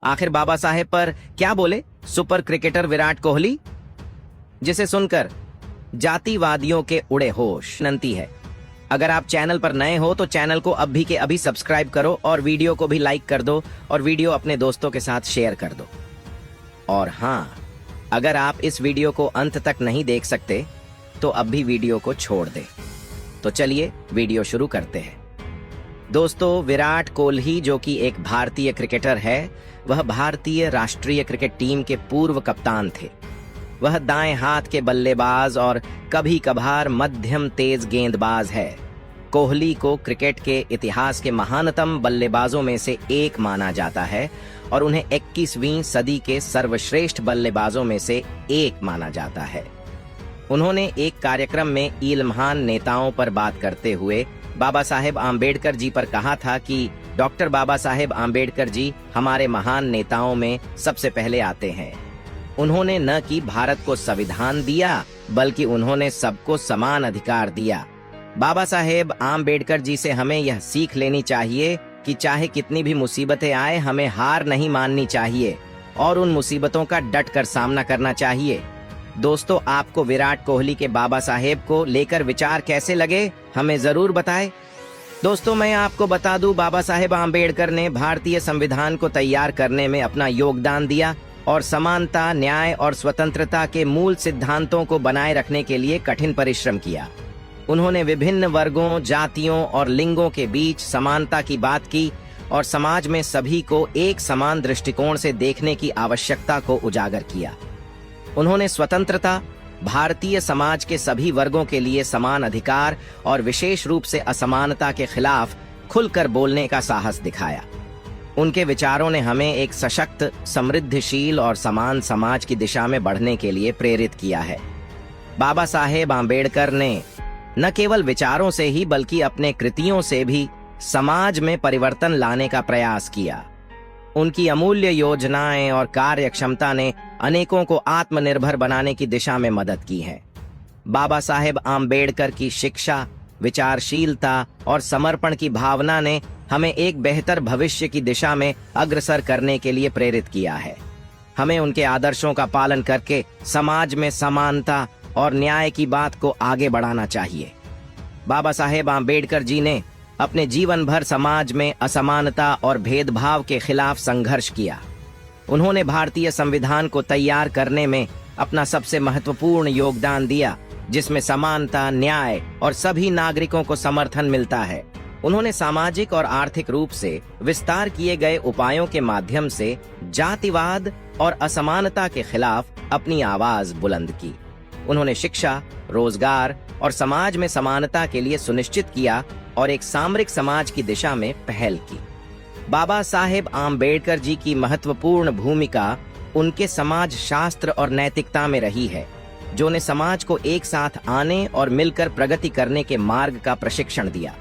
आखिर बाबा साहेब पर क्या बोले सुपर क्रिकेटर विराट कोहली, जिसे सुनकर जातिवादियों के उड़े होश नंती है। अगर आप चैनल पर नए हो तो चैनल को अभी के अभी सब्सक्राइब करो और वीडियो को भी लाइक कर दो और वीडियो अपने दोस्तों के साथ शेयर कर दो। और हाँ, अगर आप इस वीडियो को अंत तक नहीं देख सकते तो अब भी वीडियो को छोड़ दें। तो चलिए वीडियो शुरू करते हैं। दोस्तों, विराट कोहली जो कि एक भारतीय क्रिकेटर है, वह भारतीय राष्ट्रीय क्रिकेट टीम के पूर्व कप्तान थे। वह दाएं हाथ के बल्लेबाज और कभी कभार मध्यम तेज गेंदबाज है। कोहली को क्रिकेट के इतिहास के महानतम बल्लेबाजों में से एक माना जाता है और उन्हें 21वीं सदी के सर्वश्रेष्ठ बल्लेबाजों में से एक माना जाता है। उन्होंने एक कार्यक्रम में ईलमहान नेताओं पर बात करते हुए बाबा साहेब आम्बेडकर जी पर कहा था कि डॉक्टर बाबा साहेब आम्बेडकर जी हमारे महान नेताओं में सबसे पहले आते हैं। उन्होंने न कि भारत को संविधान दिया, बल्कि उन्होंने सबको समान अधिकार दिया। बाबा साहेब आम्बेडकर जी से हमें यह सीख लेनी चाहिए कि चाहे कितनी भी मुसीबतें आए, हमें हार नहीं माननी चाहिए और उन मुसीबतों का डट कर सामना करना चाहिए। दोस्तों, आपको विराट कोहली के बाबा साहेब को लेकर विचार कैसे लगे, हमें जरूर बताएं। दोस्तों, मैं आपको बता दूं, बाबा साहेब आम्बेडकर ने भारतीय संविधान को तैयार करने में अपना योगदान दिया और समानता, न्याय और स्वतंत्रता के मूल सिद्धांतों को बनाए रखने के लिए कठिन परिश्रम किया। उन्होंने विभिन्न वर्गों, जातियों और लिंगों के बीच समानता की बात की और समाज में सभी को एक समान दृष्टिकोण से देखने की आवश्यकता को उजागर किया। उन्होंने स्वतंत्रता, भारतीय समाज के सभी वर्गों के लिए समान अधिकार और विशेष रूप से असमानता के खिलाफ खुलकर बोलने का साहस दिखाया। उनके विचारों ने हमें एक सशक्त, समृद्धशील और समान समाज की दिशा में बढ़ने के लिए प्रेरित किया है। बाबा साहेब आम्बेडकर ने न केवल विचारों से ही बल्कि अपने कृतियों से भी समाज में परिवर्तन लाने का प्रयास किया। उनकी अमूल्य योजनाएं और कार्यक्षमता ने अनेकों को आत्मनिर्भर बनाने की दिशा में मदद की है। बाबा साहेब आम्बेडकर की शिक्षा, विचारशीलता और समर्पण की भावना ने हमें एक बेहतर भविष्य की दिशा में अग्रसर करने के लिए प्रेरित किया है। हमें उनके आदर्शों का पालन करके समाज में समानता और न्याय की बात को आगे बढ़ाना चाहिए। बाबा साहेब आम्बेडकर जी ने अपने जीवन भर समाज में असमानता और भेदभाव के खिलाफ संघर्ष किया। उन्होंने भारतीय संविधान को तैयार करने में अपना सबसे महत्वपूर्ण योगदान दिया, जिसमें समानता, न्याय और सभी नागरिकों को समर्थन मिलता है। उन्होंने सामाजिक और आर्थिक रूप से विस्तार किए गए उपायों के माध्यम से जातिवाद और असमानता के खिलाफ अपनी आवाज बुलंद की। उन्होंने शिक्षा, रोजगार और समाज में समानता के लिए सुनिश्चित किया और एक सामरिक समाज की दिशा में पहल की। बाबा साहेब आम्बेडकर जी की महत्वपूर्ण भूमिका उनके समाज शास्त्र और नैतिकता में रही है, जो ने समाज को एक साथ आने और मिलकर प्रगति करने के मार्ग का प्रशिक्षण दिया।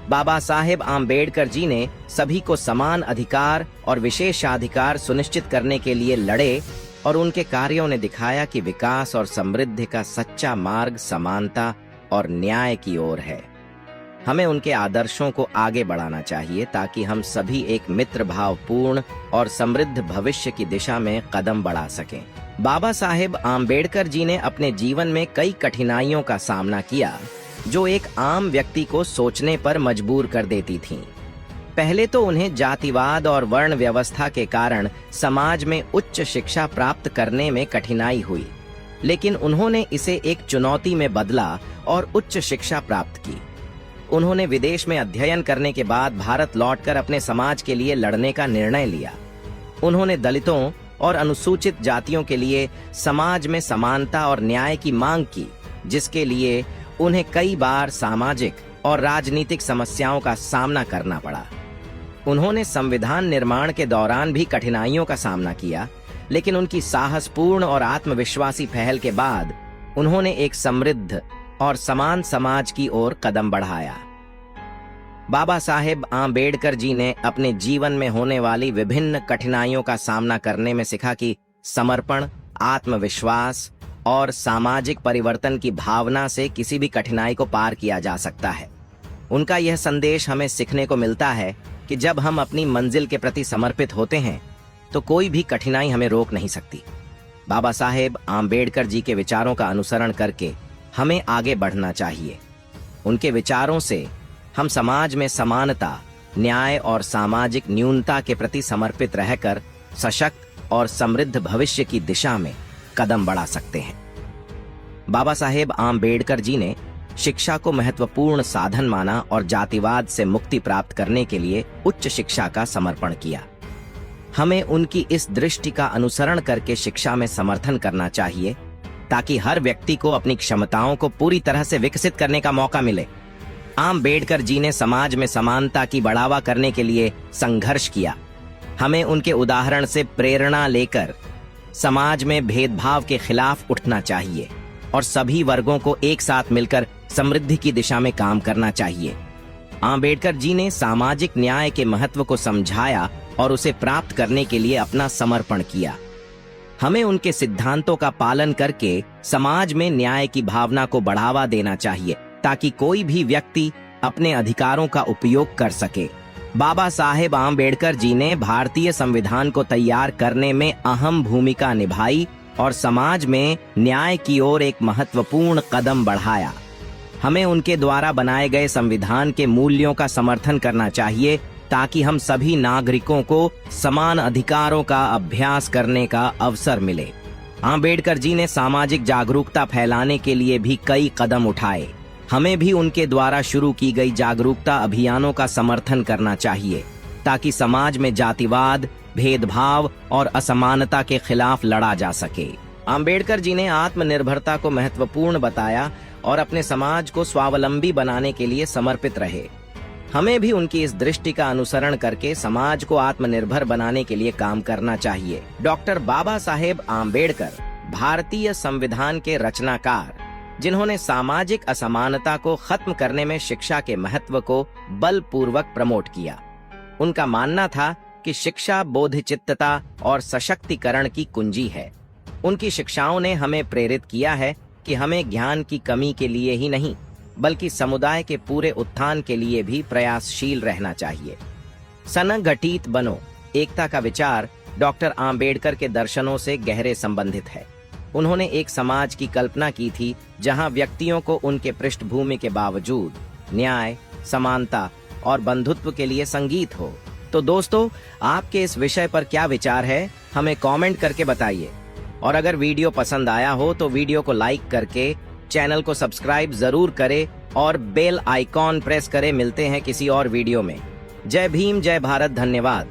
बाबा साहेब आम्बेडकर जी ने सभी को समान अधिकार और विशेषाधिकार सुनिश्चित करने के लिए लड़े और उनके कार्यों ने दिखाया कि विकास और समृद्धि का सच्चा मार्ग समानता और न्याय की ओर है। हमें उनके आदर्शों को आगे बढ़ाना चाहिए ताकि हम सभी एक मित्र भावपूर्ण और समृद्ध भविष्य की दिशा में कदम बढ़ा सकें। बाबा साहेब आम्बेडकर जी ने अपने जीवन में कई कठिनाइयों का सामना किया, जो एक आम व्यक्ति को सोचने पर मजबूर कर देती थीं। पहले तो उन्हें जातिवाद और वर्ण व्यवस्था के कारण समाज में उच्च शिक्षा प्राप्त करने में कठिनाई हुई, लेकिन उन्होंने इसे एक चुनौती में बदला और उच्च शिक्षा प्राप्त की। उन्होंने विदेश में अध्ययन करने के बाद भारत लौटकर अपने समाज के लिए लड़ने का निर्णय लिया। उन्होंने दलितों और अनुसूचित जातियों के लिए समाज में समानता और न्याय की मांग की, जिसके लिए उन्हें कई बार सामाजिक और राजनीतिक समस्याओं का सामना करना पड़ा। उन्होंने संविधान निर्माण के दौरान भी कठिनाइयों का सामना किया, लेकिन उनकी साहसपूर्ण और आत्मविश्वासी पहल के बाद उन्होंने एक समृद्ध और समान समाज की ओर कदम बढ़ाया। बाबा साहेब आम्बेडकर जी ने अपने जीवन में होने वाली विभिन्न कठिनाइयों का सामना करने में सीखा कि समर्पण, आत्मविश्वास और सामाजिक परिवर्तन की भावना से किसी भी कठिनाई को पार किया जा सकता है। उनका यह संदेश हमें सीखने को मिलता है कि जब हम अपनी मंजिल के प्रति समर्पित होते हैं तो कोई भी कठिनाई हमें रोक नहीं सकती। बाबा साहेब आम्बेडकर जी के विचारों का अनुसरण करके हमें आगे बढ़ना चाहिए। उनके विचारों से हम समाज में समानता, न्याय और सामाजिक न्यूनता के प्रति समर्पित रहकर सशक्त और समृद्ध भविष्य की दिशा में कदम बढ़ा सकते हैं। बाबा साहेब आम्बेडकर जी ने शिक्षा को महत्वपूर्ण साधन माना और जातिवाद से मुक्ति प्राप्त करने के लिए उच्च शिक्षा का समर्पण किया। हमें उनकी इस दृष्टि का अनुसरण करके शिक्षा में समर्थन करना चाहिए ताकि हर व्यक्ति को अपनी क्षमताओं को पूरी तरह से विकसित करने का मौका मिले। आम्बेडकर जी ने समाज में समानता की बढ़ावा करने के लिए संघर्ष किया। हमें उनके उदाहरण से प्रेरणा लेकर समाज में भेदभाव के खिलाफ उठना चाहिए और सभी वर्गों को एक साथ मिलकर समृद्धि की दिशा में काम करना चाहिए। आम्बेडकर जी ने सामाजिक न्याय के महत्व को समझाया और उसे प्राप्त करने के लिए अपना समर्पण किया। हमें उनके सिद्धांतों का पालन करके समाज में न्याय की भावना को बढ़ावा देना चाहिए ताकि कोई भी व्यक्ति अपने अधिकारों का उपयोग कर सके। बाबा साहेब आम्बेडकर जी ने भारतीय संविधान को तैयार करने में अहम भूमिका निभाई और समाज में न्याय की ओर एक महत्वपूर्ण कदम बढ़ाया। हमें उनके द्वारा बनाए गए संविधान के मूल्यों का समर्थन करना चाहिए ताकि हम सभी नागरिकों को समान अधिकारों का अभ्यास करने का अवसर मिले। आम्बेडकर जी ने सामाजिक जागरूकता फैलाने के लिए भी कई कदम उठाए। हमें भी उनके द्वारा शुरू की गई जागरूकता अभियानों का समर्थन करना चाहिए ताकि समाज में जातिवाद, भेदभाव और असमानता के खिलाफ लड़ा जा सके। आम्बेडकर जी ने आत्मनिर्भरता को महत्वपूर्ण बताया और अपने समाज को स्वावलंबी बनाने के लिए समर्पित रहे। हमें भी उनकी इस दृष्टि का अनुसरण करके समाज को आत्मनिर्भर बनाने के लिए काम करना चाहिए। डॉक्टर बाबा साहेब आम्बेडकर भारतीय संविधान के रचनाकार, जिन्होंने सामाजिक असमानता को खत्म करने में शिक्षा के महत्व को बलपूर्वक प्रमोट किया। उनका मानना था कि शिक्षा बोधचित्तता और सशक्तिकरण की कुंजी है। उनकी शिक्षाओं ने हमें प्रेरित किया है कि हमें ज्ञान की कमी के लिए ही नहीं बल्कि समुदाय के पूरे उत्थान के लिए भी प्रयासशील रहना चाहिए। संगठित बनो, एकता का विचार डॉक्टर आम्बेडकर के दर्शनों से गहरे संबंधित है। उन्होंने एक समाज की कल्पना की थी जहां व्यक्तियों को उनके पृष्ठभूमि के बावजूद न्याय, समानता और बंधुत्व के लिए संगीत हो। तो दोस्तों, आपके इस विषय पर क्या विचार है, हमें कमेंट करके बताइए। और अगर वीडियो पसंद आया हो तो वीडियो को लाइक करके चैनल को सब्सक्राइब जरूर करें और बेल आइकॉन प्रेस करें। मिलते हैं किसी और वीडियो में। जय भीम, जय भारत, धन्यवाद।